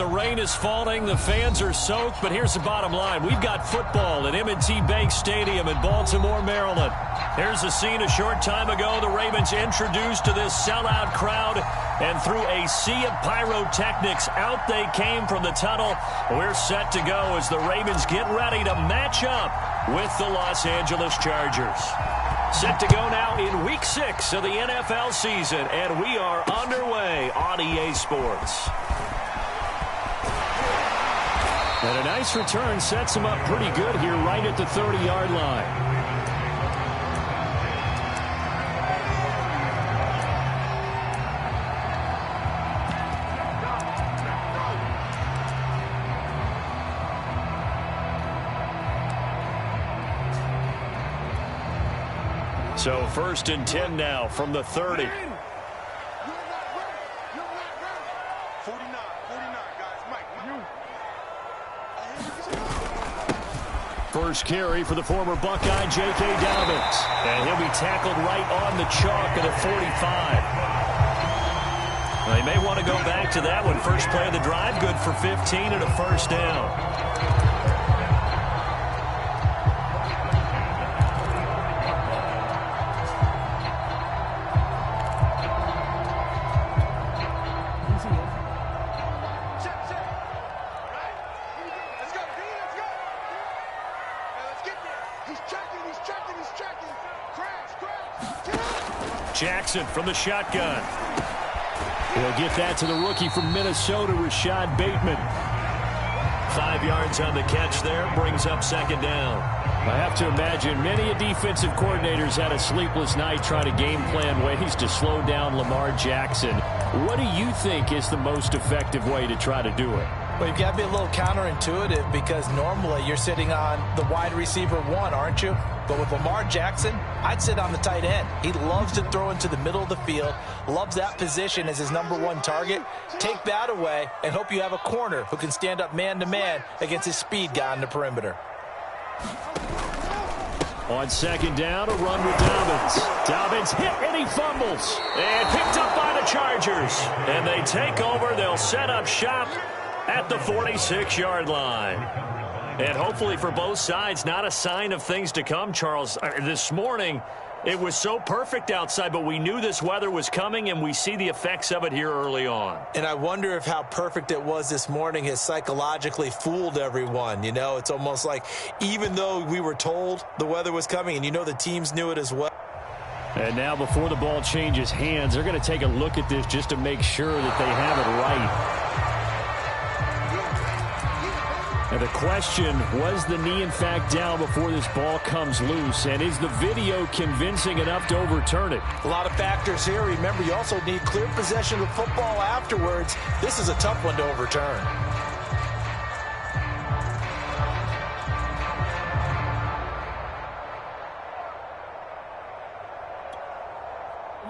the rain is falling, the fans are soaked, but here's the bottom line. We've got football at M&T Bank Stadium in Baltimore, Maryland. Here's the scene a short time ago. The Ravens introduced to this sellout crowd, and through a sea of pyrotechnics, out they came from the tunnel. We're set to go as the Ravens get ready to match up with the Los Angeles Chargers. Set to go now in Week 6 of the NFL season, and we are underway on EA Sports. And a nice return sets him up pretty good here right at the 30-yard line. So 1st and 10 now from the 30. 49, guys. Mike. First carry for the former Buckeye, J.K. Dobbins. And he'll be tackled right on the chalk at a 45. Well, he may want to go back to that one. First play of the drive, good for 15 and a first down. Jackson from the shotgun. He'll get that to the rookie from Minnesota, Rashad Bateman. 5 yards on the catch there, brings up second down. I have to imagine many defensive coordinators had a sleepless night trying to game plan ways to slow down Lamar Jackson. What do you think is the most effective way to try to do it? Well, you've got to be a little counterintuitive because normally you're sitting on the wide receiver one, aren't you? But with Lamar Jackson, I'd sit on the tight end. He loves to throw into the middle of the field, loves that position as his #1 target. Take that away and hope you have a corner who can stand up man-to-man against his speed guy on the perimeter. On second down, a run with Dobbins. Dobbins hit and he fumbles. And picked up by the Chargers. And they take over. They'll set up shop at the 46-yard line. And hopefully for both sides, not a sign of things to come, Charles. This morning, it was so perfect outside, but we knew this weather was coming, and we see the effects of it here early on. And I wonder if how perfect it was this morning has psychologically fooled everyone. You know, it's almost like even though we were told the weather was coming, and you know the teams knew it as well. And now before the ball changes hands, they're going to take a look at this just to make sure that they have it right. And the question, was the knee in fact down before this ball comes loose? And is the video convincing enough to overturn it? A lot of factors here. Remember, you also need clear possession of football afterwards. This is a tough one to overturn.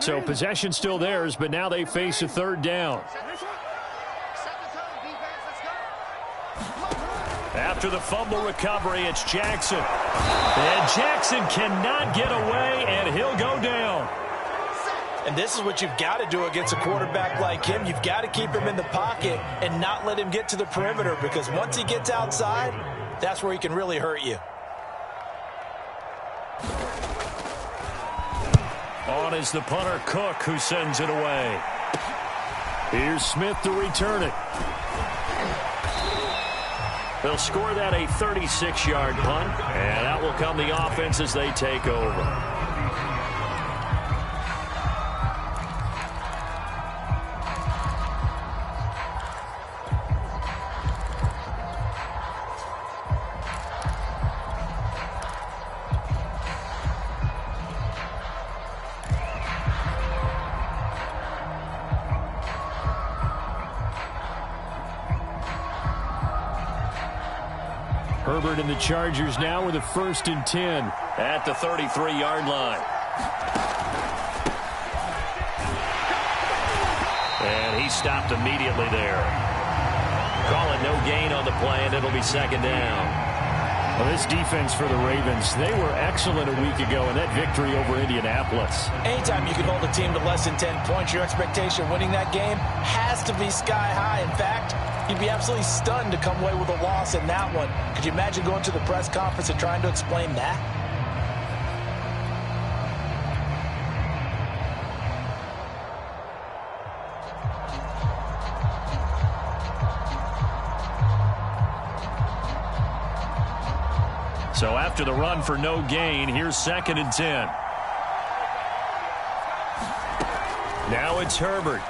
So possession still theirs, but now they face a third down. After the fumble recovery, it's Jackson. And Jackson cannot get away, and he'll go down. And this is what you've got to do against a quarterback like him. You've got to keep him in the pocket and not let him get to the perimeter, because once he gets outside, that's where he can really hurt you. On is the punter, Cook, who sends it away. Here's Smith to return it. They'll score that a 36-yard punt, and out will come the offense as they take over. Herbert and the Chargers now with a 1st and 10 at the 33-yard line. And he stopped immediately there. Call it no gain on the play, and it'll be second down. Well, this defense for the Ravens, they were excellent a week ago in that victory over Indianapolis. Anytime you can hold a team to less than 10 points, your expectation of winning that game has to be sky high. In fact, you'd be absolutely stunned to come away with a loss in that one. Could you imagine going to the press conference and trying to explain that? So after the run for no gain, here's 2nd and 10. Now it's Herbert.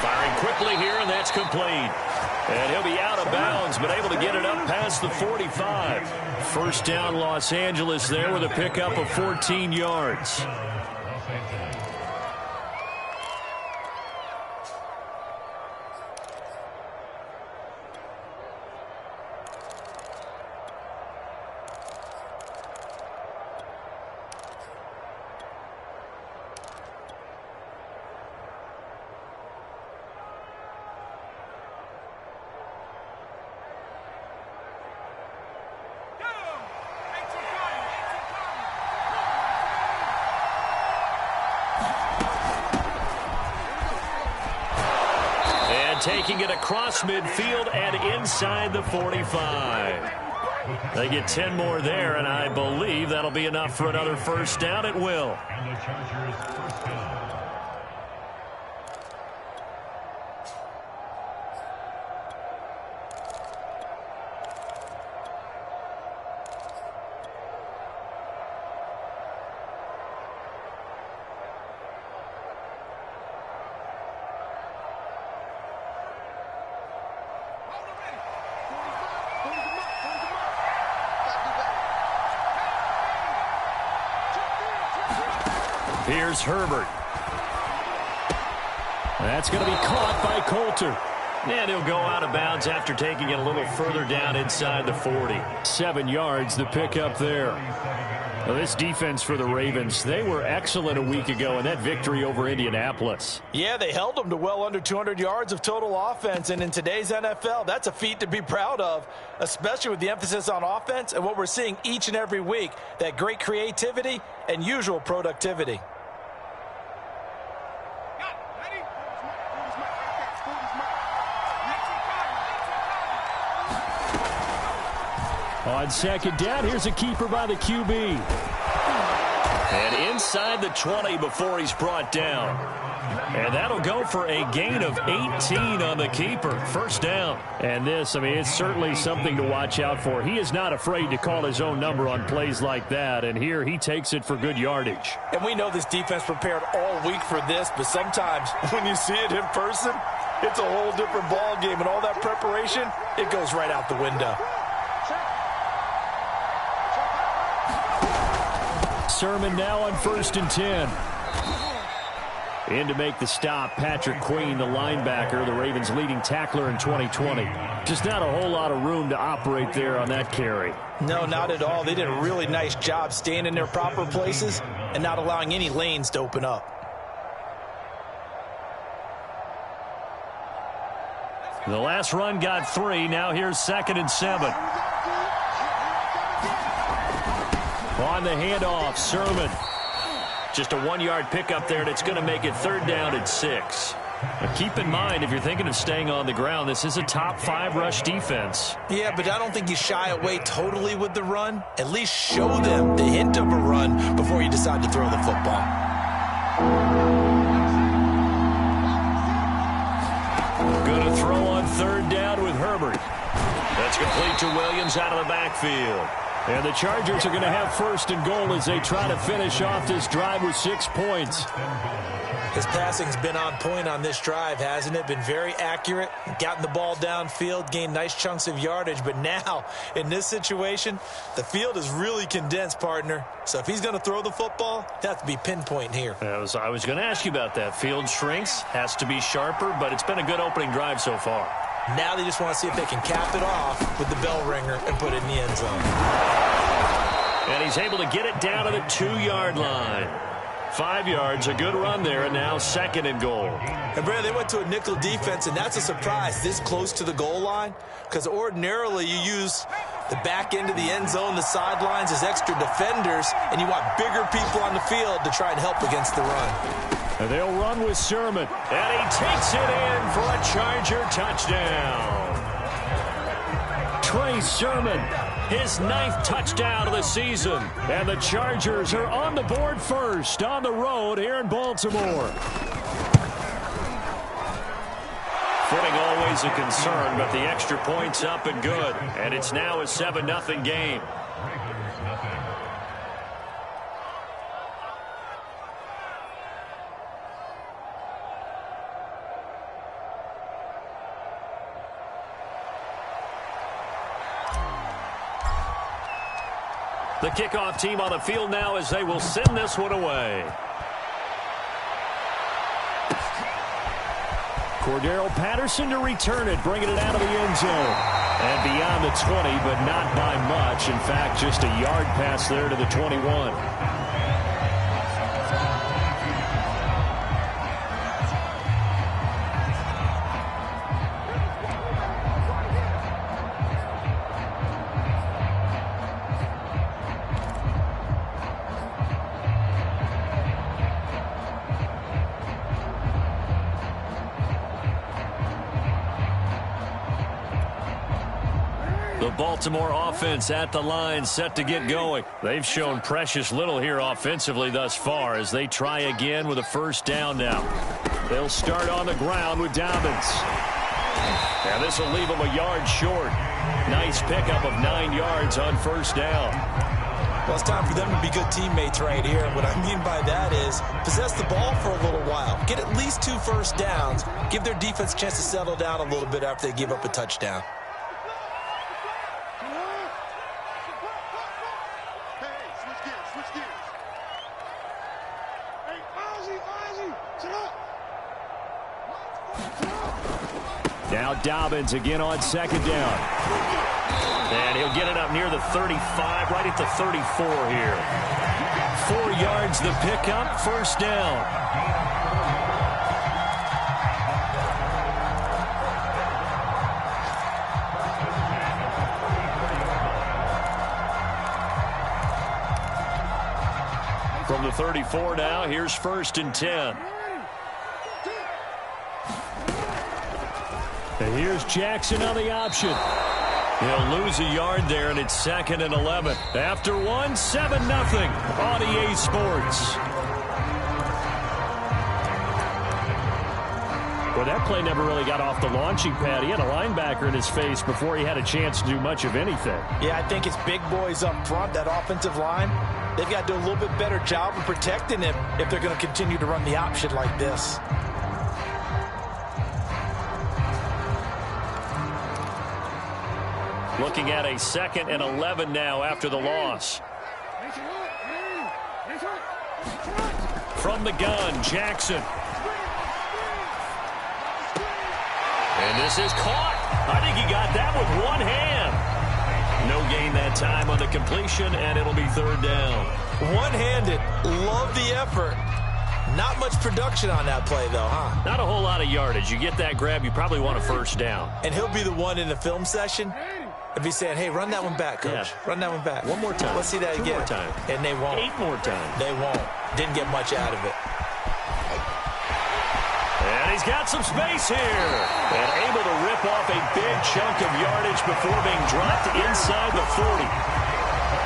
Firing quickly here, and that's complete. And he'll be out of bounds, but able to get it up past the 45. First down, Los Angeles there with a pickup of 14 yards. Taking it across midfield and inside the 45. They get 10 more there, and I believe that'll be enough for another first down. It will. And the Chargers' first down. Here's Herbert. That's going to be caught by Coulter. And he'll go out of bounds after taking it a little further down inside the 40. 7 yards, the pickup there. Well, this defense for the Ravens, they were excellent a week ago in that victory over Indianapolis. Yeah, they held them to well under 200 yards of total offense, and in today's NFL, that's a feat to be proud of, especially with the emphasis on offense and what we're seeing each and every week, that great creativity and usual productivity. On 2nd down, here's a keeper by the QB. And inside the 20 before he's brought down. And that'll go for a gain of 18 on the keeper. First down. And this, I mean, it's certainly something to watch out for. He is not afraid to call his own number on plays like that. And here he takes it for good yardage. And we know this defense prepared all week for this, but sometimes when you see it in person, it's a whole different ball game. And all that preparation, it goes right out the window. Sermon now on 1st and 10. In to make the stop, Patrick Queen, the linebacker, the Ravens' leading tackler in 2020. Just not a whole lot of room to operate there on that carry. No, not at all. They did a really nice job staying in their proper places and not allowing any lanes to open up. The last run got 3. Now here's 2nd and 7. On the handoff, Sermon. Just a 1-yard pickup there, and it's going to make it 3rd down and 6. Now keep in mind, if you're thinking of staying on the ground, this is a top 5 rush defense. Yeah, but I don't think you shy away totally with the run. At least show them the hint of a run before you decide to throw the football. Going to throw on 3rd down with Herbert. That's complete to Williams out of the backfield. And the Chargers are going to have 1st and goal as they try to finish off this drive with 6 points. His passing's been on point on this drive, hasn't it? Been very accurate, gotten the ball downfield, gained nice chunks of yardage. But now, in this situation, the field is really condensed, partner. So if he's going to throw the football, it has to be pinpoint here. I was going to ask you about that. Field shrinks, has to be sharper, but it's been a good opening drive so far. Now they just want to see if they can cap it off with the bell ringer and put it in the end zone. And he's able to get it down to the 2-yard line. 5 yards, a good run there, and now 2nd and goal. And, Brad, they went to a nickel defense, and that's a surprise this close to the goal line, because ordinarily you use the back end of the end zone, the sidelines as extra defenders, and you want bigger people on the field to try and help against the run. And they'll run with Sermon, and he takes it in for a Charger touchdown. Trey Sermon, his 9th touchdown of the season. And the Chargers are on the board first on the road here in Baltimore. Footing always a concern, but the extra point's up and good. And it's now a 7-0 game. The kickoff team on the field now as they will send this one away. Cordero Patterson to return it, bringing it out of the end zone. And beyond the 20, but not by much. In fact, just a yard pass there to the 21. Baltimore offense at the line, set to get going. They've shown precious little here offensively thus far as they try again with a first down now. They'll start on the ground with Dobbins. And this will leave them a yard short. Nice pickup of 9 yards on first down. Well, it's time for them to be good teammates right here. What I mean by that is possess the ball for a little while. Get at least 2 first downs. Give their defense a chance to settle down a little bit after they give up a touchdown. Now Dobbins again on second down. And he'll get it up near the 35, right at the 34 here. 4 yards the pickup, first down. From the 34 now, here's 1st and 10. And here's Jackson on the option. He'll lose a yard there, and it's 2nd and 11. After one, 7-0 on EA Sports. Well, that play never really got off the launching pad. He had a linebacker in his face before he had a chance to do much of anything. Yeah, I think it's big boys up front, that offensive line. They've got to do a little bit better job of protecting him if they're going to continue to run the option like this. Looking at a 2nd and 11 now after the loss. From the gun, Jackson. And this is caught. I think he got that with one hand. No gain that time on the completion, and it'll be 3rd down. One-handed. Love the effort. Not much production on that play, though, huh? Not a whole lot of yardage. You get that grab, you probably want a first down. And he'll be the one in the film session if he's saying, hey, run that one back, coach. Yeah. Run that one back. One more time. Let's see that 2 again. more times. And they won't. 8 more times. They won't. Didn't get much out of it. And he's got some space here. And able to rip off a big chunk of yardage before being dropped inside the 40.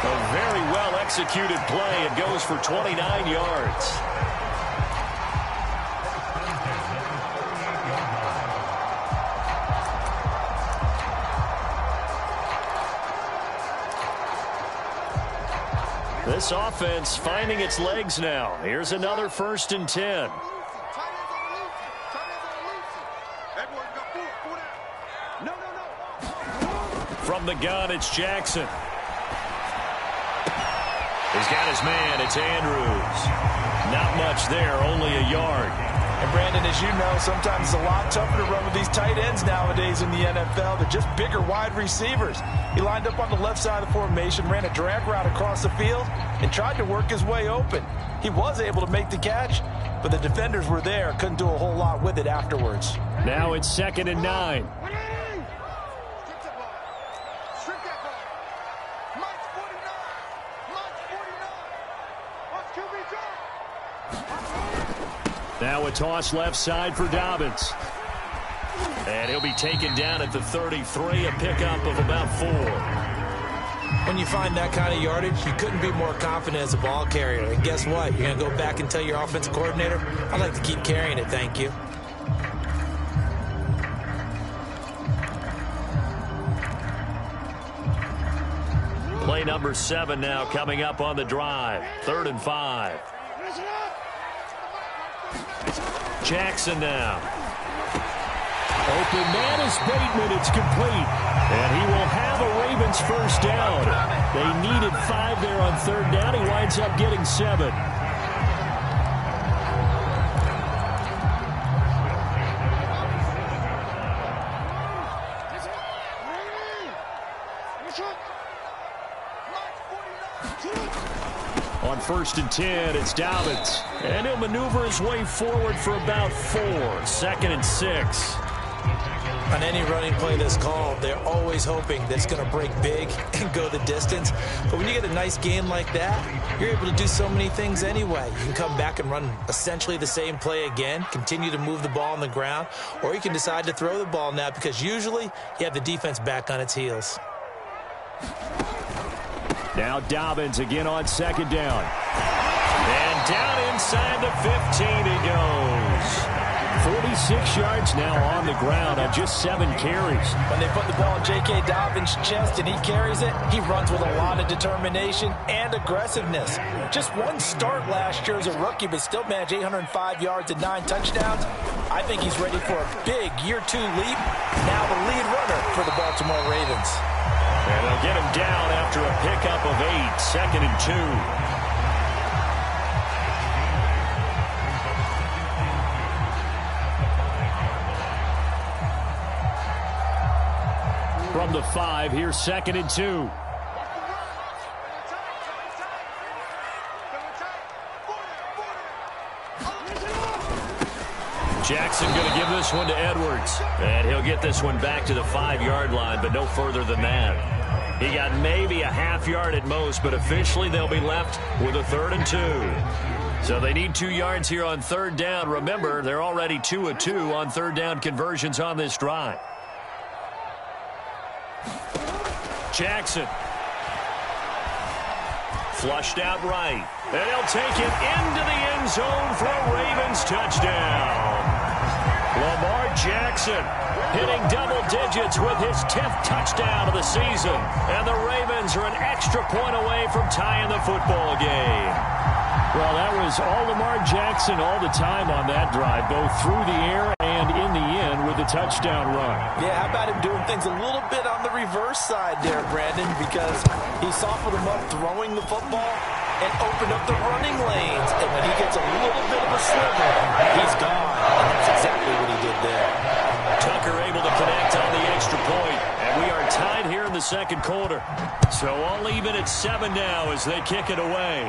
A very well-executed play. It goes for 29 yards. This offense finding its legs now. Here's another 1st and 10. From the gun, it's Jackson. He's got his man. It's Andrews. Not much there, only a yard. And Brandon, as you know, sometimes it's a lot tougher to run with these tight ends nowadays in the NFL. They're just bigger wide receivers. He lined up on the left side of the formation, ran a drag route across the field, and tried to work his way open. He was able to make the catch, but the defenders were there, couldn't do a whole lot with it afterwards. Now it's 2nd and 9. Now a toss left side for Dobbins. And he'll be taken down at the 33, a pickup of about 4. When you find that kind of yardage, you couldn't be more confident as a ball carrier. And guess what? You're going to go back and tell your offensive coordinator, I'd like to keep carrying it, thank you. Play number 7 now coming up on the drive. 3rd and 5. Jackson now. Open man is Bateman. It's complete. And he will have a Ravens first down. They needed 5 there on 3rd down. He winds up getting 7. On 1st and 10, it's Dobbins. And he'll maneuver his way forward for about 4. 2nd and 6. On any running play that's called, they're always hoping that it's going to break big and go the distance. But when you get a nice game like that, you're able to do so many things anyway. You can come back and run essentially the same play again, continue to move the ball on the ground, or you can decide to throw the ball now because usually you have the defense back on its heels. Now Dobbins again on 2nd down. And down inside the 15 he goes. 46 yards now on the ground on just 7 carries. When they put the ball in J.K. Dobbins' chest and he carries it, he runs with a lot of determination and aggressiveness. Just one start last year as a rookie, but still managed 805 yards and 9 touchdowns. I think he's ready for a big year 2 leap. Now the lead runner for the Baltimore Ravens. And they'll get him down after a pickup of 8. 2nd and 2. From the 5, here's 2nd and 2. Jackson going to give this one to Edwards. And he'll get this one back to the 5-yard line, but no further than that. He got maybe a half yard at most, but officially they'll be left with a 3rd and 2. So they need 2 yards here on 3rd down. Remember, they're already 2 of 2 on 3rd down conversions on this drive. Jackson. Flushed out right. And he'll take it into the end zone for a Ravens touchdown. Lamar Jackson hitting double digits with his 10th touchdown of the season. And the Ravens are an extra point away from tying the football game. Well, that was all Lamar Jackson all the time on that drive, both through the air and in the end with the touchdown run. Yeah, how about him doing things a little bit on the reverse side there, Brandon, because he softened him up throwing the football and opened up the running lanes. And when he gets a little bit of a sliver, he's gone. And that's exactly what he did there. Tucker able to connect on the extra point. And we are tied here in the 2nd quarter. So all even at 7 now as they kick it away.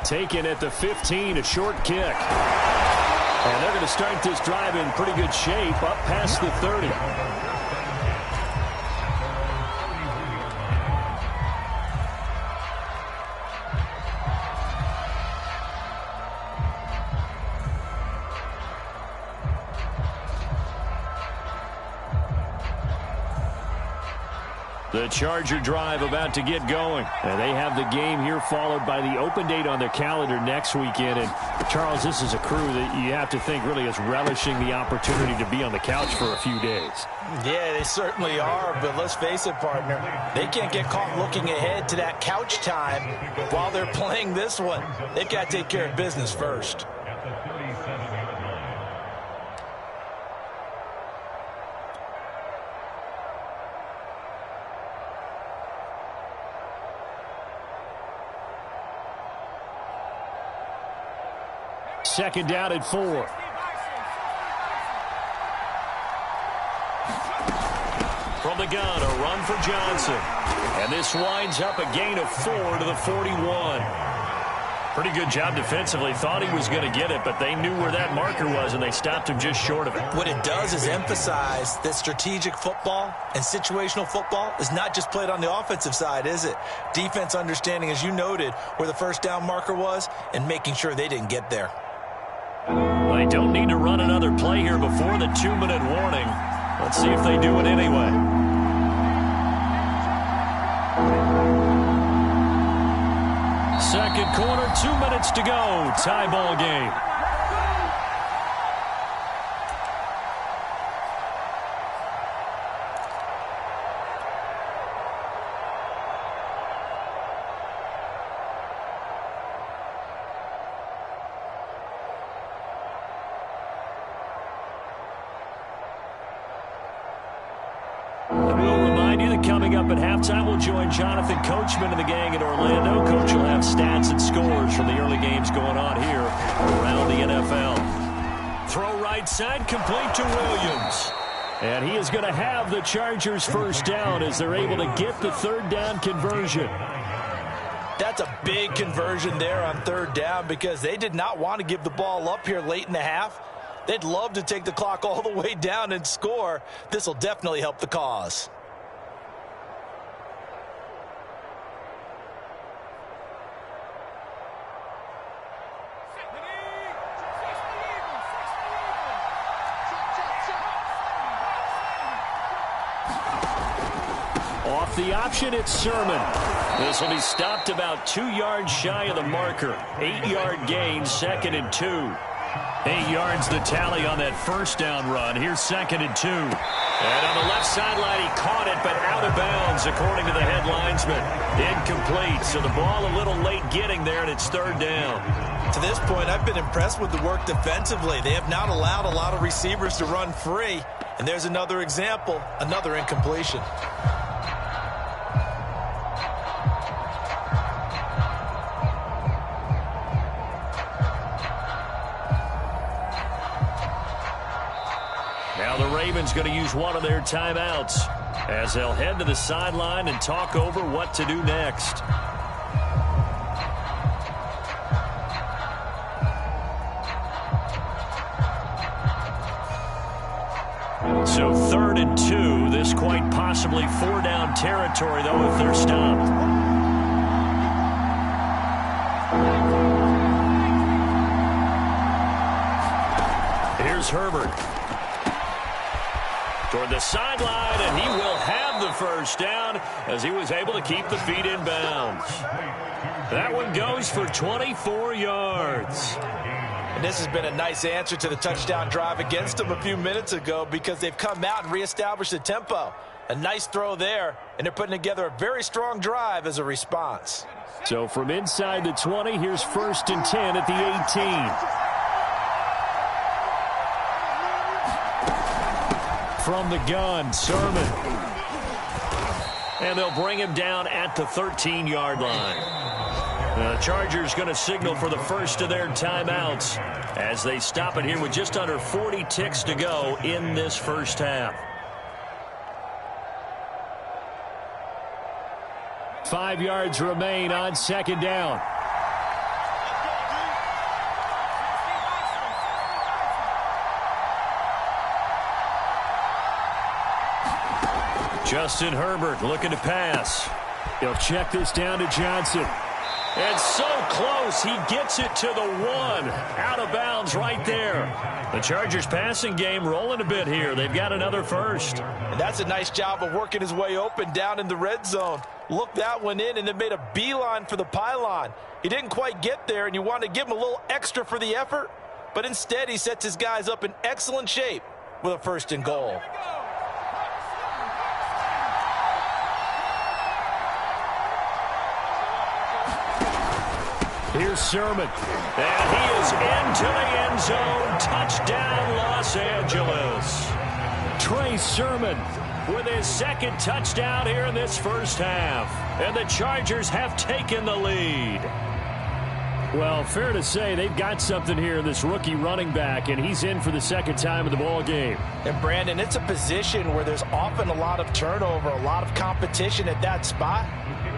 Taken at the 15, a short kick. And they're going to start this drive in pretty good shape up past the 30. The Charger drive about to get going. And they have the game here followed by the open date on their calendar next weekend. And, Charles, this is a crew that you have to think really is relishing the opportunity to be on the couch for a few days. Yeah, they certainly are. But let's face it, partner, they can't get caught looking ahead to that couch time while they're playing this one. They've got to take care of business first. Second down at 4. From the gun, a run for Johnson. And this winds up a gain of 4 to the 41. Pretty good job defensively. Thought he was going to get it, but they knew where that marker was, and they stopped him just short of it. What it does is emphasize that strategic football and situational football is not just played on the offensive side, is it? Defense understanding, as you noted, where the first down marker was and making sure they didn't get there. They don't need to run another play here before the 2-minute warning. Let's see if they do it anyway. Second quarter, 2 minutes to go. Tie ball game. Coming up at halftime, we'll join Jonathan Coachman and the gang in Orlando. Coach will have stats and scores from the early games going on here around the NFL. Throw right side, complete to Williams. And he is going to have the Chargers first down as they're able to get the third down conversion. That's a big conversion there on third down because they did not want to give the ball up here late in the half. They'd love to take the clock all the way down and score. This will definitely help the cause. Off the option, it's Sermon. This will be stopped about 2 yards shy of the marker. 8-yard gain, 2nd and 2. 8 yards the tally on that first down run. Here's 2nd and 2. And on the left sideline, he caught it, but out of bounds, according to the head linesman. Incomplete, so the ball a little late getting there, and it's third down. To this point, I've been impressed with the work defensively. They have not allowed a lot of receivers to run free. And there's another example, another incompletion. Now the Ravens going to use one of their timeouts as they'll head to the sideline and talk over what to do next. So 3rd and 2. This quite possibly 4-down territory, though, if they're stopped. Here's Herbert. Toward the sideline, and he will have the first down as he was able to keep the feet in bounds. That one goes for 24 yards. And this has been a nice answer to the touchdown drive against them a few minutes ago because they've come out and reestablished the tempo. A nice throw there, and they're putting together a very strong drive as a response. So from inside the 20, here's 1st and 10 at the 18. From the gun, Sermon. And they'll bring him down at the 13-yard line. The Chargers going to signal for the first of their timeouts as they stop it here with just under 40 ticks to go in this first half. 5 yards remain on 2nd down. Justin Herbert looking to pass. He'll check this down to Johnson. And so close, he gets it to the 1. Out of bounds right there. The Chargers passing game rolling a bit here. They've got another first. And that's a nice job of working his way open down in the red zone. Looked that one in and then made a beeline for the pylon. He didn't quite get there, and you want to give him a little extra for the effort. But instead, he sets his guys up in excellent shape with a 1st and goal. Here's Sermon. And he is into the end zone. Touchdown, Los Angeles. Trey Sermon with his 2nd touchdown here in this first half. And the Chargers have taken the lead. Well, fair to say they've got something here in this rookie running back, and he's in for the second time of the ball game. And, Brandon, it's a position where there's often a lot of turnover, a lot of competition at that spot.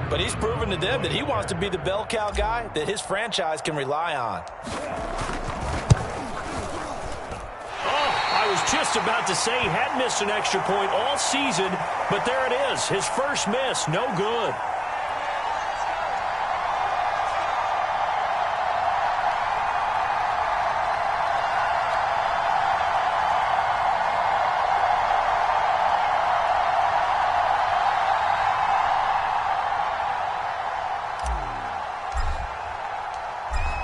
But he's proven to them that he wants to be the bell cow guy that his franchise can rely on. I was just about to say he hadn't missed an extra point all season, but there it is. His first miss, no good.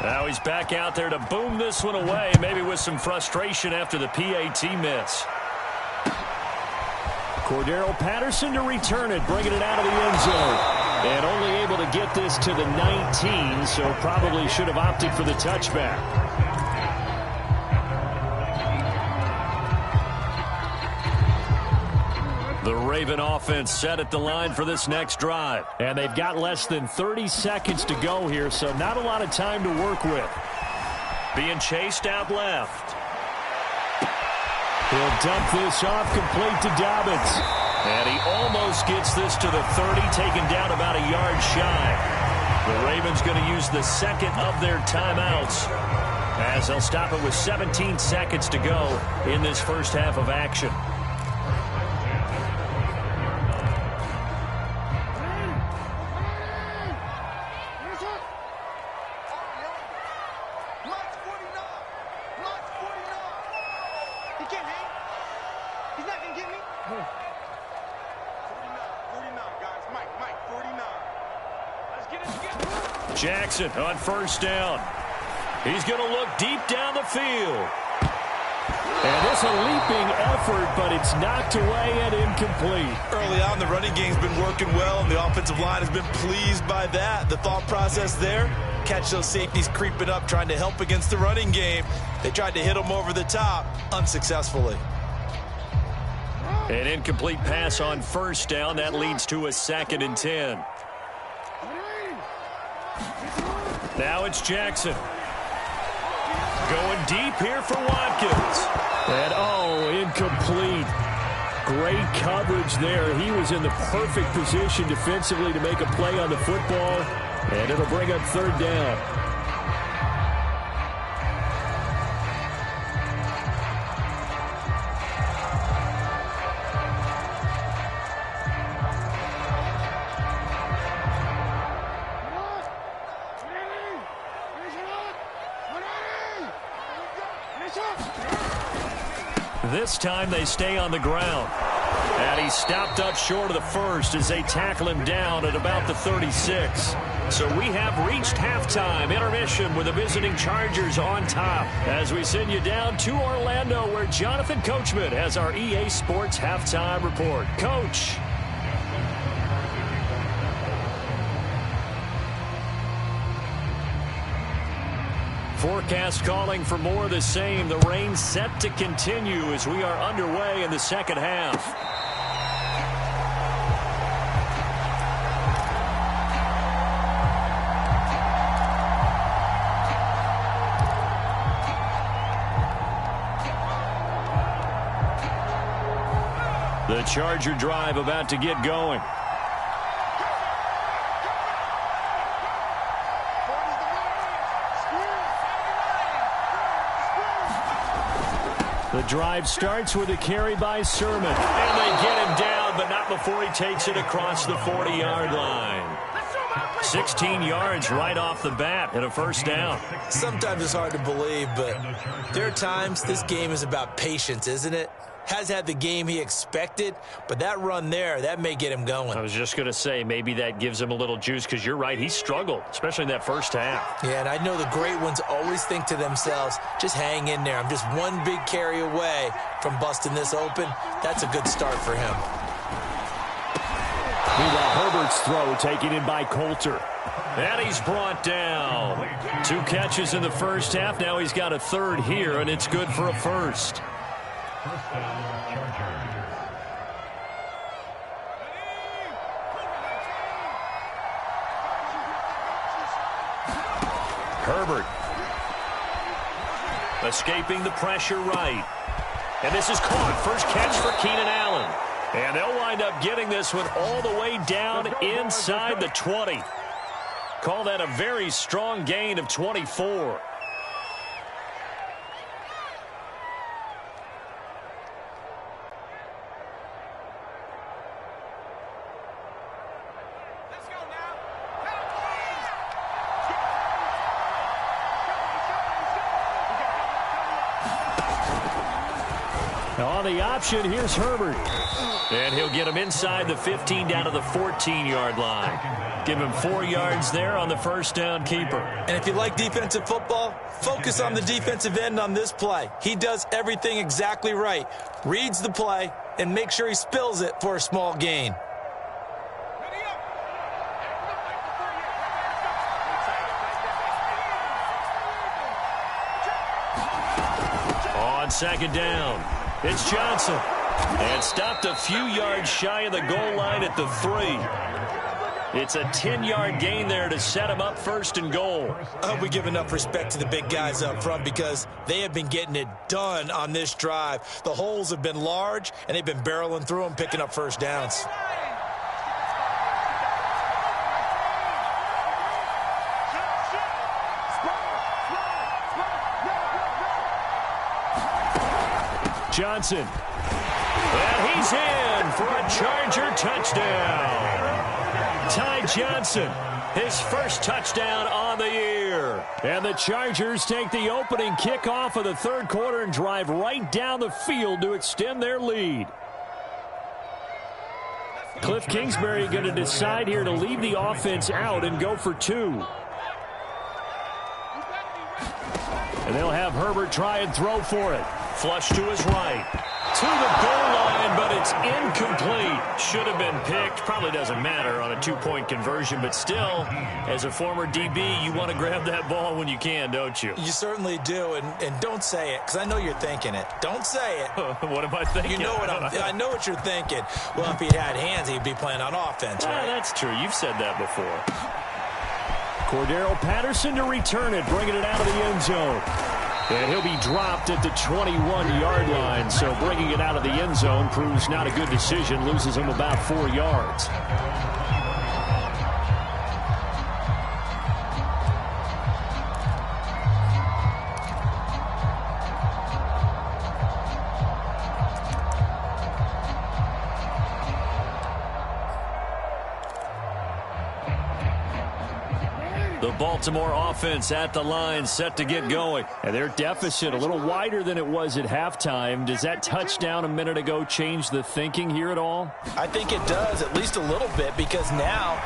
Now he's back out there to boom this one away, maybe with some frustration after the PAT miss. Cordero Patterson to return it, bringing it out of the end zone. And only able to get this to the 19, so probably should have opted for the touchback. The Raven offense set at the line for this next drive. And they've got less than 30 seconds to go here, so not a lot of time to work with. Being chased out left. He'll dump this off complete to Dobbins. And he almost gets this to the 30, taken down about a yard shy. The Ravens going to use the second of their timeouts, as they'll stop it with 17 seconds to go in this first half of action. Jackson on first down. He's going to look deep down the field. And it's a leaping effort, but it's knocked away and incomplete. Early on, the running game's been working well, and the offensive line has been pleased by that. The thought process there, catch those safeties creeping up, trying to help against the running game. They tried to hit them over the top, unsuccessfully. An incomplete pass on first down. That leads to a 2nd and 10. Now it's Jackson. Going deep here for Watkins. And, incomplete. Great coverage there. He was in the perfect position defensively to make a play on the football. And it'll bring up 3rd down. This time they stay on the ground. And he stopped up short of the first as they tackle him down at about the 36. So we have reached halftime intermission with the visiting Chargers on top as we send you down to Orlando, where Jonathan Coachman has our EA Sports halftime report. Coach. Forecast calling for more of the same. The rain set to continue as we are underway in the second half. The Charger drive about to get going. The drive starts with a carry by Sermon. And they get him down, but not before he takes it across the 40-yard line. 16 yards right off the bat and a first down. Sometimes it's hard to believe, but there are times this game is about patience, isn't it? Has had the game he expected, but that run there, that may get him going. I was just going to say, maybe that gives him a little juice, because you're right, he struggled, especially in that first half. Yeah, and I know the great ones always think to themselves, just hang in there. I'm just one big carry away from busting this open. That's a good start for him. Meanwhile, Herbert's throw taken in by Coulter. And he's brought down. 2 catches in the first half. Now he's got a 3rd here, and it's good for a first. First down, Chargers. Herbert. Escaping the pressure right. And this is caught. First catch for Keenan Allen. And they'll wind up getting this one all the way down inside the 20. Call that a very strong gain of 24. On the option, here's Herbert. And he'll get him inside the 15 down to the 14-yard line. Give him 4 yards there on the first down keeper. And if you like defensive football, focus on the defensive end on this play. He does everything exactly right. Reads the play and make sure he spills it for a small gain. On second down, it's Johnson. And stopped a few yards shy of the goal line at the 3. It's a 10-yard gain there to set him up first and goal. I hope we give enough respect to the big guys up front because they have been getting it done on this drive. The holes have been large, and they've been barreling through them, picking up first downs. Johnson. And he's in for a Charger touchdown. Ty Johnson, his first touchdown on the year. And the Chargers take the opening kickoff of the third quarter and drive right down the field to extend their lead. Cliff Kingsbury going to decide here to leave the offense out and go for 2. And they'll have Herbert try and throw for it. Flush to his right. To the goal line, but it's incomplete. Should have been picked. Probably doesn't matter on a 2-point conversion, but still, as a former DB, you want to grab that ball when you can, don't you? You certainly do, and don't say it, because I know you're thinking it. Don't say it. What am I thinking? You know what I know what you're thinking. Well, if he had hands, he'd be playing on offense, right? That's true. You've said that before. Cordero Patterson to return it, bringing it out of the end zone. And he'll be dropped at the 21-yard line, so bringing it out of the end zone proves not a good decision, loses him about 4 yards. The Baltimore offense at the line, set to get going. And their deficit a little wider than it was at halftime. Does that touchdown a minute ago change the thinking here at all? I think it does, at least a little bit, because now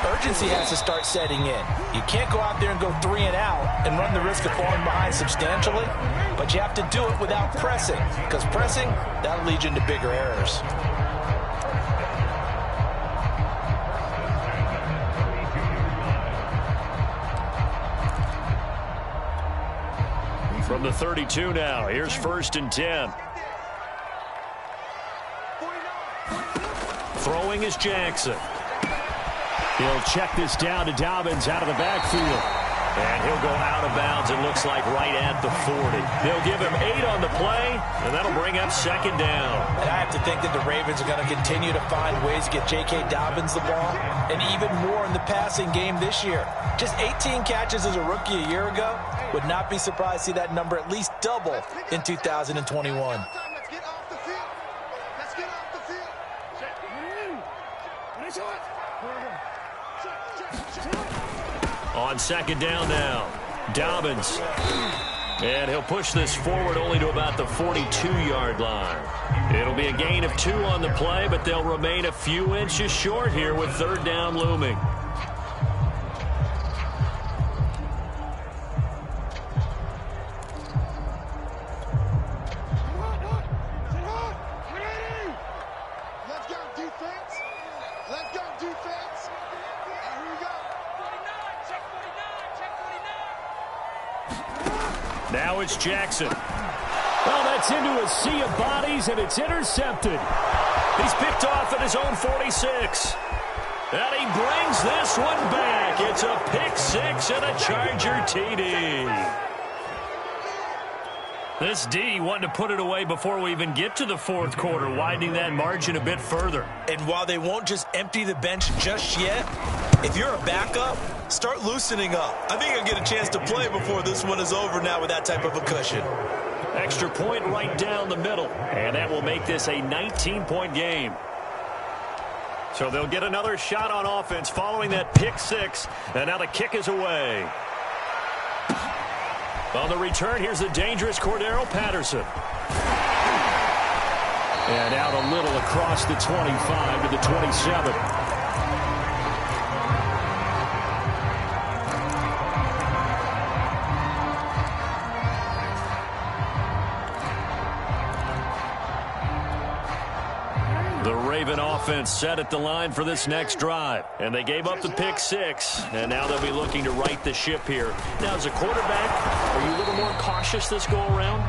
urgency has to start setting in. You can't go out there and go 3 and out and run the risk of falling behind substantially, but you have to do it without pressing, because pressing, that'll lead you into bigger errors. From the 32 now, here's 1st and 10. Throwing is Jackson. He'll check this down to Dobbins out of the backfield. And he'll go out of bounds, it looks like right at the 40. They'll give him 8 on the play, and that'll bring up 2nd down. And I have to think that the Ravens are going to continue to find ways to get J.K. Dobbins the ball, and even more in the passing game this year. Just 18 catches as a rookie a year ago. Would not be surprised to see that number at least double in 2021. Let's get off the field. Let's get off the field. On 2nd down now, Dobbins. And he'll push this forward only to about the 42-yard line. It'll be a gain of 2 on the play, but they'll remain a few inches short here with 3rd down looming. Now it's Jackson. Well, that's into a sea of bodies, and it's intercepted. He's picked off at his own 46. And he brings this one back. It's a pick six and a Charger TD. This D wanting to put it away before we even get to the fourth quarter, widening that margin a bit further. And while they won't just empty the bench just yet, if you're a backup, start loosening up. I think you'll get a chance to play before this one is over now with that type of a cushion. Extra point right down the middle, and that will make this a 19-point game. So they'll get another shot on offense following that pick six, and now the kick is away. On the return, here's the dangerous Cordero Patterson. And out a little across the 25 to the 27. The Raven offense set at the line for this next drive. And they gave up the pick six, and now they'll be looking to right the ship here. Now, as a quarterback, are you a little more cautious this go-around?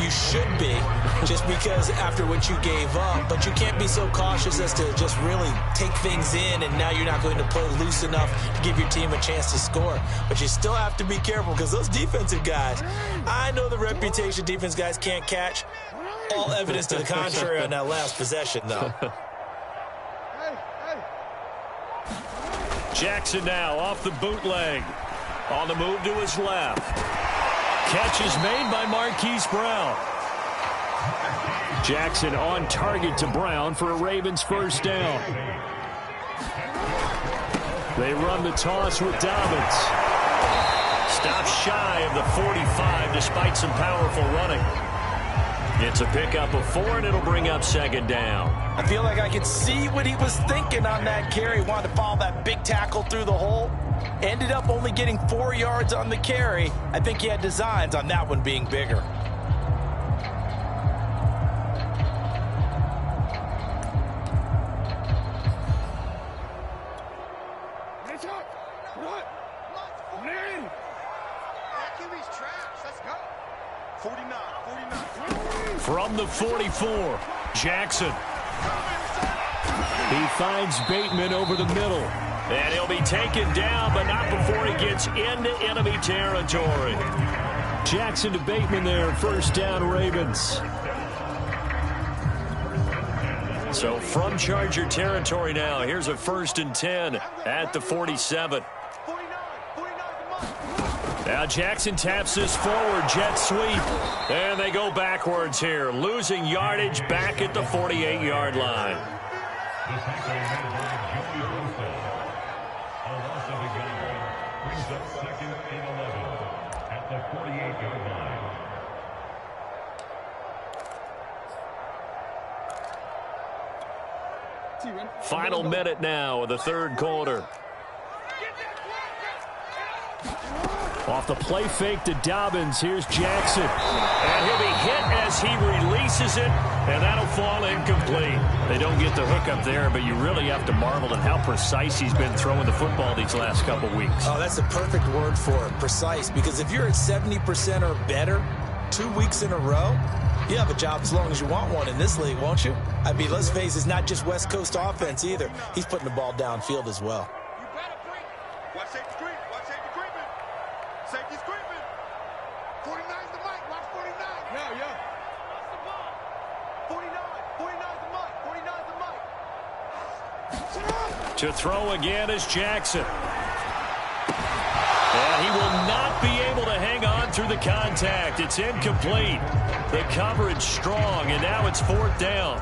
You should be, just because after what you gave up, but you can't be so cautious as to just really take things in, and now you're not going to play loose enough to give your team a chance to score. But you still have to be careful, because those defensive guys, I know the reputation defense guys can't catch. All evidence to the contrary on that last possession, though. Jackson now off the bootleg. On the move to his left. Catch is made by Marquise Brown. Jackson on target to Brown for a Ravens first down. They run the toss with Dobbins. Stops shy of the 45 despite some powerful running. It's a pickup of 4, and it'll bring up second down. I feel like I could see what he was thinking on that carry. Wanted to follow that big tackle through the hole. Ended up only getting 4 yards on the carry. I think he had designs on that one being bigger. From the 44, Jackson. He finds Bateman over the middle. And he'll be taken down, but not before he gets into enemy territory. Jackson to Bateman there, first down Ravens. So from Charger territory now, here's a 1st and 10 at the 47. Now Jackson taps this forward, jet sweep. And they go backwards here, losing yardage back at the 48-yard line. Final minute now of the third quarter. Off the play fake to Dobbins, here's Jackson. And he'll be hit as he releases it, and that'll fall incomplete. They don't get the hook up there, but you really have to marvel at how precise he's been throwing the football these last couple weeks. Oh, that's the perfect word for it, precise, because if you're at 70% or better 2 weeks in a row, you have a job as long as you want one in this league, won't you? I mean, let's face it, it's not just West Coast offense either. He's putting the ball downfield as well. You better break. Watch safety screen. Watch safety creeping. Safety creeping. 49's the mic. Watch 49. Yeah. Watch the ball. 49. 49's the mic. 49's the mic. To throw again is Jackson. And he will not be able to hang on through the contact. It's incomplete. The coverage strong, and now it's 4th down.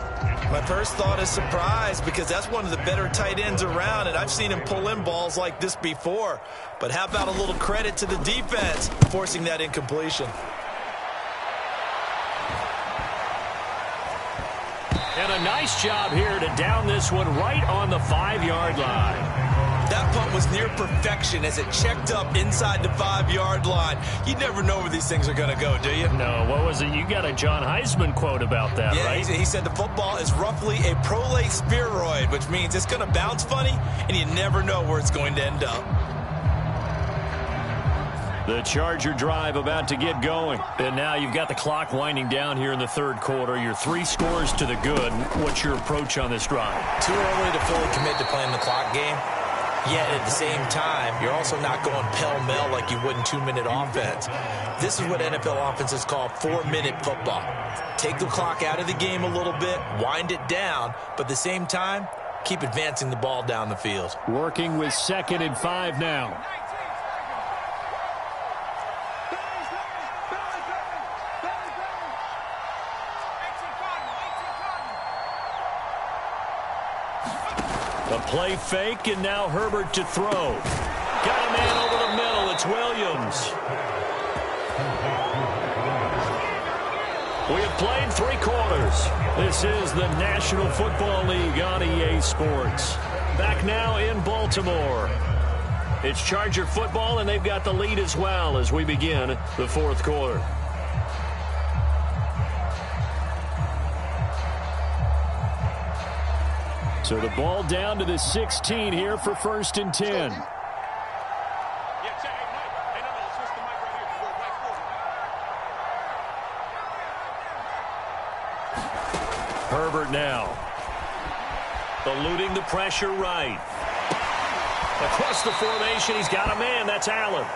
My first thought is surprise, because that's one of the better tight ends around, and I've seen him pull in balls like this before. But how about a little credit to the defense forcing that incompletion? And a nice job here to down this one right on the 5-yard line. That punt was near perfection as it checked up inside the 5-yard line. You never know where these things are going to go, do you? No, what was it? You got a John Heisman quote about that, right? He said the football is roughly a prolate spheroid, which means it's going to bounce funny, and you never know where it's going to end up. The Charger drive about to get going. And now you've got the clock winding down here in the third quarter. You're 3 scores to the good. What's your approach on this drive? Too early to fully commit to playing the clock game. Yet at the same time, you're also not going pell-mell like you would in 2-minute offense. This is what NFL offenses call 4-minute football. Take the clock out of the game a little bit, wind it down, but at the same time, keep advancing the ball down the field. Working with 2nd and 5 now. A play fake, and now Herbert to throw. Got a man over the middle. It's Williams. We have played 3 quarters. This is the National Football League on EA Sports. Back now in Baltimore. It's Charger football, and they've got the lead as well as we begin the 4th quarter. So the ball down to the 16 here for 1st and 10. Herbert now. Eluding the pressure right. Across the formation, he's got a man. That's Allen.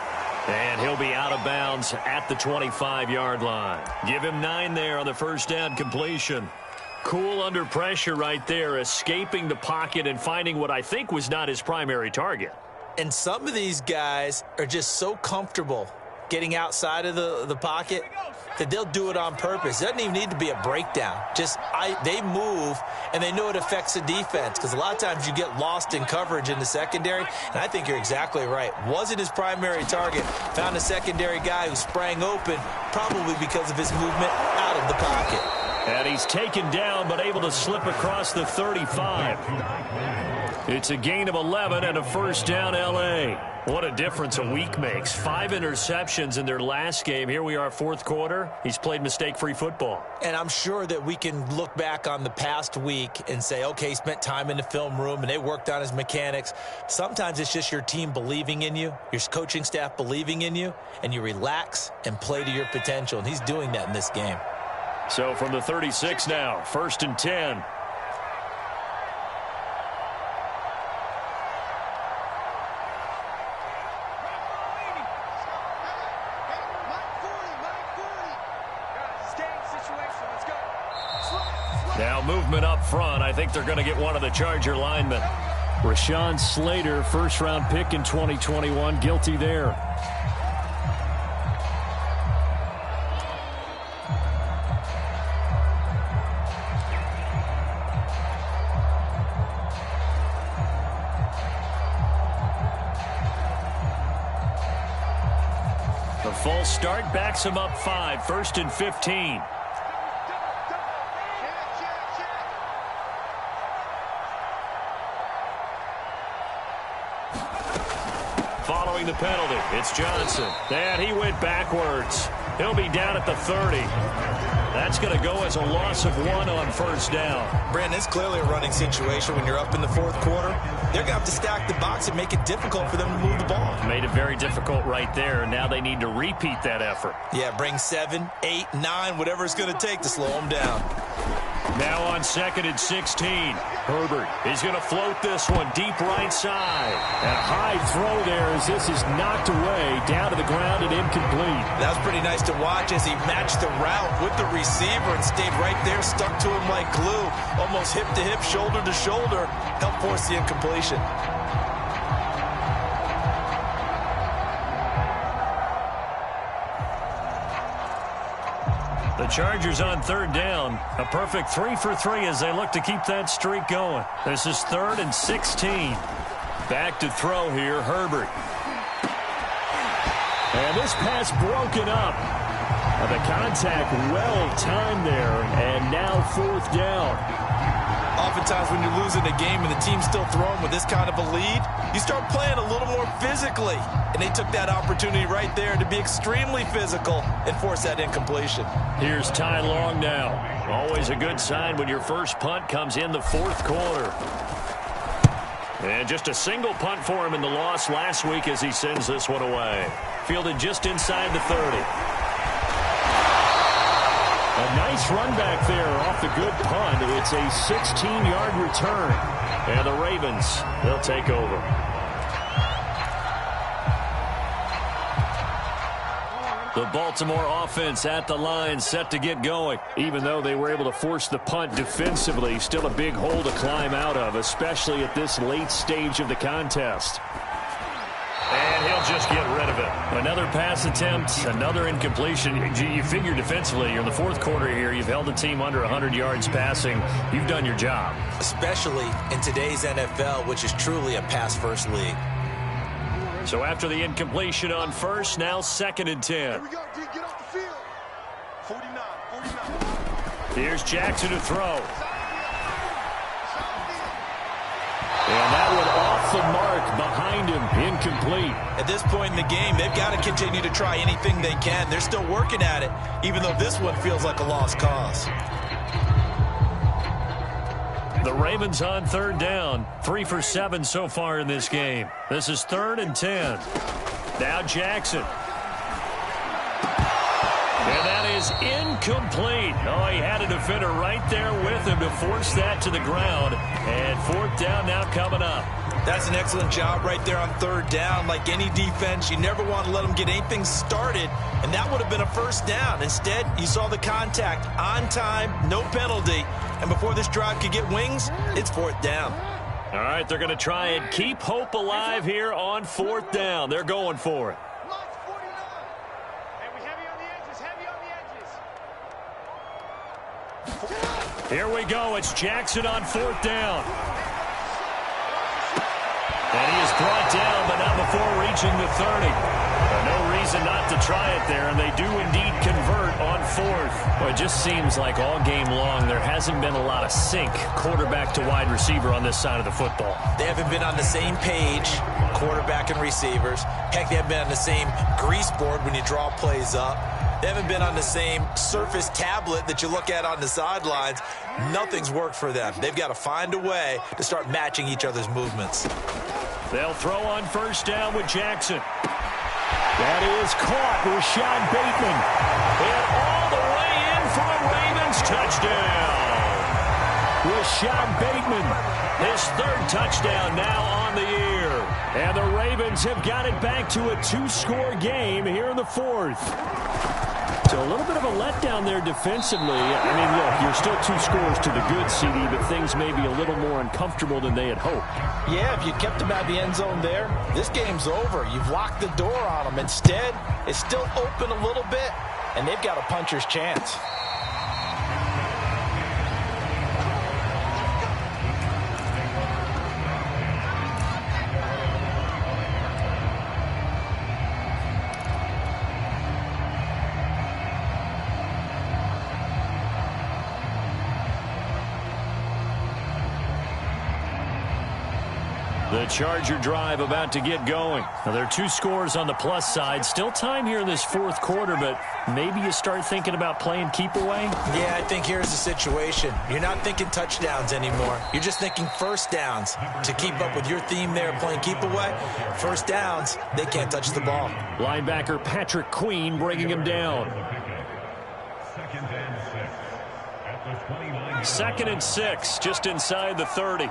And he'll be out of bounds at the 25-yard line. Give him 9 there on the first down completion. Cool under pressure right there, escaping the pocket and finding what I think was not his primary target. And some of these guys are just so comfortable getting outside of the pocket that they'll do it on purpose. It doesn't even need to be a breakdown. They move, and they know it affects the defense, because a lot of times you get lost in coverage in the secondary, and I think you're exactly right. Wasn't his primary target. Found a secondary guy who sprang open, probably because of his movement out of the pocket. And he's taken down, but able to slip across the 35. It's a gain of 11 and a first down, L.A. What a difference a week makes. 5 interceptions in their last game. Here we are, 4th quarter. He's played mistake-free football. And I'm sure that we can look back on the past week and say, okay, he spent time in the film room and they worked on his mechanics. Sometimes it's just your team believing in you, your coaching staff believing in you, and you relax and play to your potential. And he's doing that in this game. So from the 36 now, 1st and 10. Now movement up front. I think they're going to get one of the Charger linemen. Rashawn Slater, first-round pick in 2021, guilty there. The full start backs him up 5, 1st and 15. Following the penalty, it's Johnson. And he went backwards. He'll be down at the 30. That's going to go as a loss of 1 on first down. Brandon, it's clearly a running situation when you're up in the 4th quarter. They're going to have to stack the box and make it difficult for them to move the ball. Made it very difficult right there. Now they need to repeat that effort. Yeah, bring 7, 8, 9, whatever it's going to take to slow them down. Now on 2nd and 16. Herbert is going to float this one deep right side. And a high throw there as this is knocked away down to the ground and incomplete. That was pretty nice to watch as he matched the route with the receiver and stayed right there, stuck to him like glue, almost hip to hip, shoulder to shoulder, helped force the incompletion. The Chargers on 3rd down. A perfect 3 for 3 as they look to keep that streak going. This is 3rd and 16. Back to throw here, Herbert. And this pass broken up. The contact well timed there, and now 4th down. Oftentimes when you're losing a game and the team's still throwing with this kind of a lead, you start playing a little more physically. And they took that opportunity right there to be extremely physical and force that incompletion. Here's Ty Long now. Always a good sign when your first punt comes in the 4th quarter. And just a single punt for him in the loss last week as he sends this one away. Fielded just inside the 30. A nice run back there off the good punt. It's a 16-yard return. And the Ravens, they'll take over. The Baltimore offense at the line, set to get going. Even though they were able to force the punt defensively, still a big hole to climb out of, especially at this late stage of the contest. And he'll just get rid of it. Another pass attempt, another incompletion. You figure defensively, you're in the fourth quarter here. You've held the team under 100 yards passing. You've done your job. Especially in today's NFL, which is truly a pass-first league. So after the incompletion on first, now 2nd and 10. Here we go, D. Get off the field. 49. Here's Jackson to throw. And that one off the mark behind him, incomplete. At this point in the game, they've got to continue to try anything they can. They're still working at it, even though this one feels like a lost cause. The Ravens on 3rd down, 3 for 7 so far in this game. This is 3rd and 10. Now Jackson. And that is incomplete. Oh, he had a defender right there with him to force that to the ground. And 4th down now coming up. That's an excellent job right there on 3rd down. Like any defense, you never want to let them get anything started, and that would have been a 1st down. Instead, you saw the contact on time, no penalty, and before this drive could get wings, it's 4th down. All right, they're going to try and keep hope alive here on 4th down. They're going for it. Here we go. It's Jackson on 4th down. And he is brought down, but not before reaching the 30. No reason not to try it there, and they do indeed convert on 4th. Well, it just seems like all game long there hasn't been a lot of sync quarterback to wide receiver on this side of the football. They haven't been on the same page, quarterback and receivers. Heck, they haven't been on the same grease board when you draw plays up. They haven't been on the same surface tablet that you look at on the sidelines. Nothing's worked for them. They've got to find a way to start matching each other's movements. They'll throw on 1st down with Jackson. That is caught. Rashad Bateman. And all the way in for a Ravens touchdown. Rashad Bateman, his 3rd touchdown now on the year. And the Ravens have got it back to a 2-score game here in the 4th. So a little bit of a letdown there defensively. I mean, look, you're still 2 scores to the good, CD, but things may be a little more uncomfortable than they had hoped. Yeah, if you kept them out of the end zone there, this game's over. You've locked the door on them. Instead, it's still open a little bit, and they've got a puncher's chance. The Charger drive about to get going. Now, there are 2 scores on the plus side. Still time here in this 4th quarter, but maybe you start thinking about playing keep away? Yeah, I think here's the situation. You're not thinking touchdowns anymore. You're just thinking 1st downs. To keep up with your theme there, playing keep away, 1st downs, they can't touch the ball. Linebacker Patrick Queen bringing him down. 2nd and 6, just inside the 30.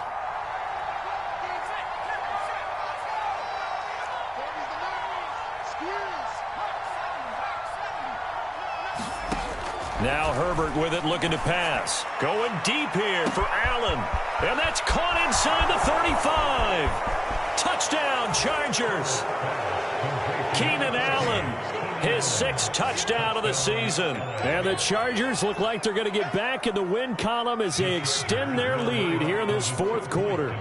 Now Herbert with it, looking to pass. Going deep here for Allen. And that's caught inside the 35. Touchdown, Chargers. Keenan Allen, his 6th touchdown of the season. And the Chargers look like they're going to get back in the win column as they extend their lead here in this 4th quarter.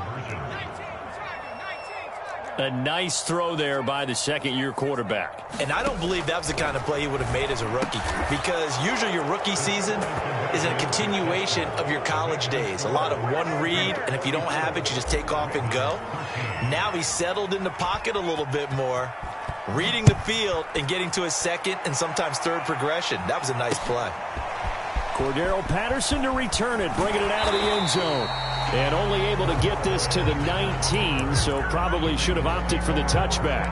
A nice throw there by the 2nd-year quarterback. And I don't believe that was the kind of play he would have made as a rookie, because usually your rookie season is a continuation of your college days. A lot of one read, and if you don't have it, you just take off and go. Now he's settled in the pocket a little bit more, reading the field and getting to his 2nd and sometimes 3rd progression. That was a nice play. Cordero Patterson to return it, bringing it out of the end zone. And only able to get this to the 19, so probably should have opted for the touchback.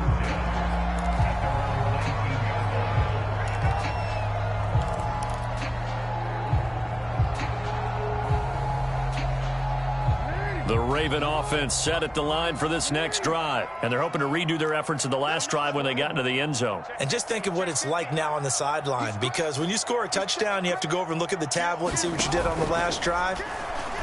The Raven offense set at the line for this next drive. And they're hoping to redo their efforts in the last drive when they got into the end zone. And just think of what it's like now on the sideline, because when you score a touchdown, you have to go over and look at the tablet and see what you did on the last drive.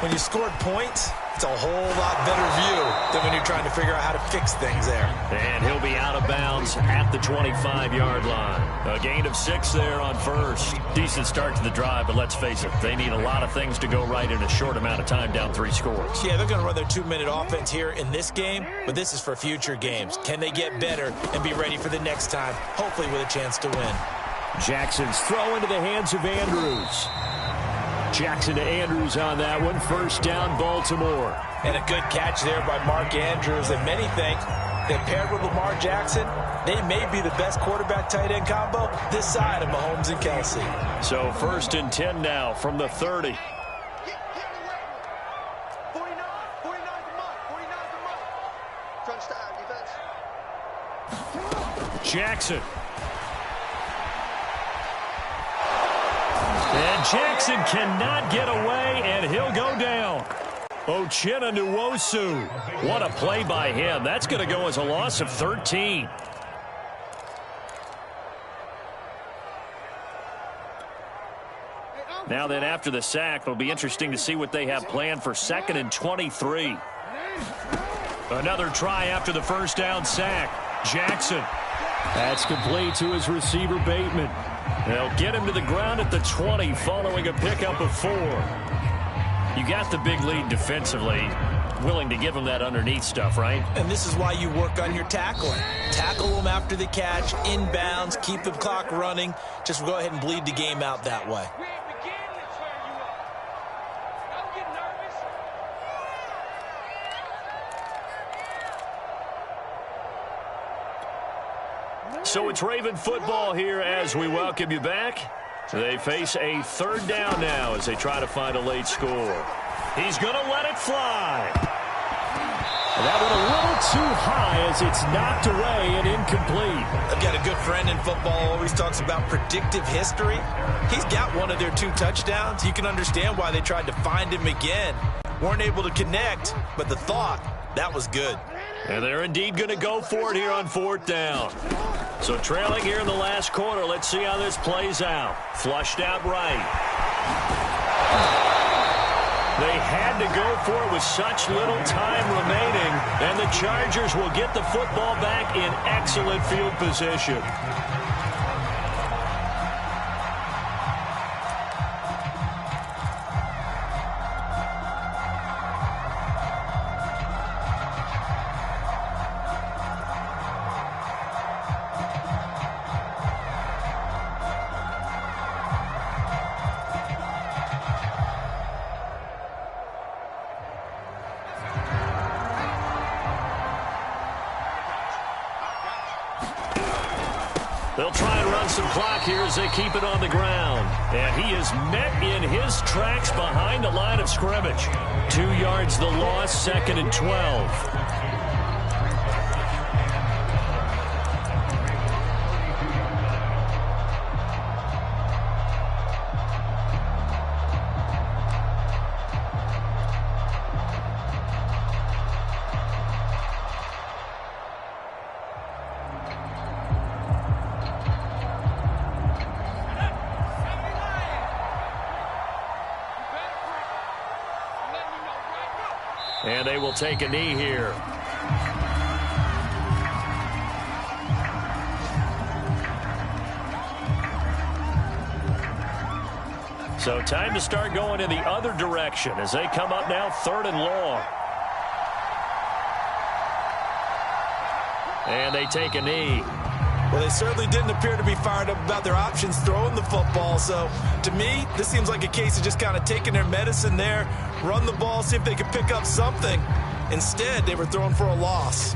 When you scored points, it's a whole lot better view than when you're trying to figure out how to fix things there. And he'll be out of bounds at the 25-yard line. A gain of 6 there on first. Decent start to the drive, but let's face it, they need a lot of things to go right in a short amount of time, down 3 scores. Yeah, they're going to run their 2-minute offense here in this game, but this is for future games. Can they get better and be ready for the next time, hopefully with a chance to win? Jackson's throw into the hands of Andrews. Jackson to Andrews on that one. First down, Baltimore. And a good catch there by Mark Andrews. And many think that paired with Lamar Jackson, they may be the best quarterback-tight end combo this side of Mahomes and Kelsey. So 1st and 10 now from the 30. 49's the mark. 49's the mark. Touchdown, defense. Jackson. And Jackson cannot get away, and he'll go down. Uchenna Nwosu. What a play by him. That's going to go as a loss of 13. Now then, after the sack, it'll be interesting to see what they have planned for 2nd and 23. Another try after the first down sack. Jackson. That's complete to his receiver, Bateman. They'll get him to the ground at the 20 following a pickup of 4. You got the big lead defensively. Willing to give him that underneath stuff, right? And this is why you work on your tackling. Tackle them after the catch, inbounds, keep the clock running. Just go ahead and bleed the game out that way. So it's Raven football here as we welcome you back. They face a 3rd down now as they try to find a late score. He's going to let it fly. That one a little too high as it's knocked away and incomplete. I've got a good friend in football, always talks about predictive history. He's got one of their 2 touchdowns. You can understand why they tried to find him again. Weren't able to connect, but the thought, that was good. And they're indeed going to go for it here on 4th down. So trailing here in the last quarter, let's see how this plays out. Flushed out right. They had to go for it with such little time remaining, and the Chargers will get the football back in excellent field position. They'll try and run some clock here as they keep it on the ground. And he is met in his tracks behind the line of scrimmage. 2 yards the loss, 2nd and 12. And they will take a knee here. So time to start going in the other direction as they come up now 3rd and long. And they take a knee. Well, they certainly didn't appear to be fired up about their options throwing the football. So, to me, this seems like a case of just kind of taking their medicine there, run the ball, see if they could pick up something. Instead, they were throwing for a loss.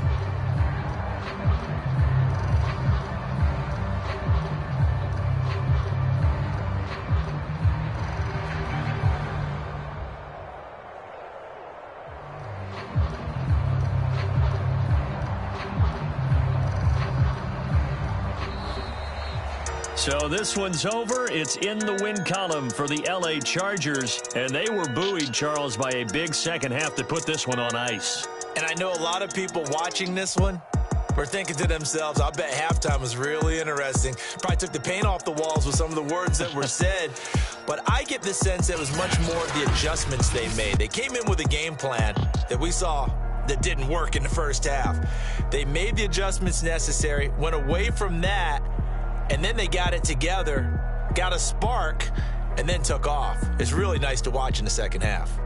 So this one's over. It's in the win column for the L.A. Chargers, and they were buoyed, Charles, by a big second half that put this one on ice. And I know a lot of people watching this one were thinking to themselves, I bet halftime was really interesting. Probably took the paint off the walls with some of the words that were said. But I get the sense that it was much more of the adjustments they made. They came in with a game plan that we saw that didn't work in the first half. They made the adjustments necessary, went away from that, and then they got it together, got a spark, and then took off. It's really nice to watch in the second half.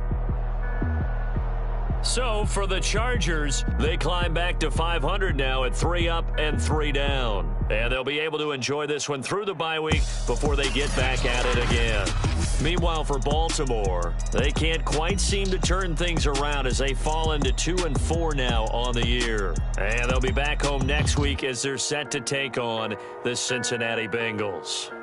So for the Chargers, they climb back to 500 now at 3 up and 3 down. And they'll be able to enjoy this one through the bye week before they get back at it again. Meanwhile, for Baltimore, they can't quite seem to turn things around as they fall into 2-4 now on the year. And they'll be back home next week as they're set to take on the Cincinnati Bengals.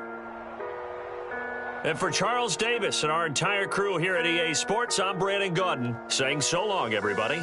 And for Charles Davis and our entire crew here at EA Sports, I'm Brandon Gaudin saying so long, everybody.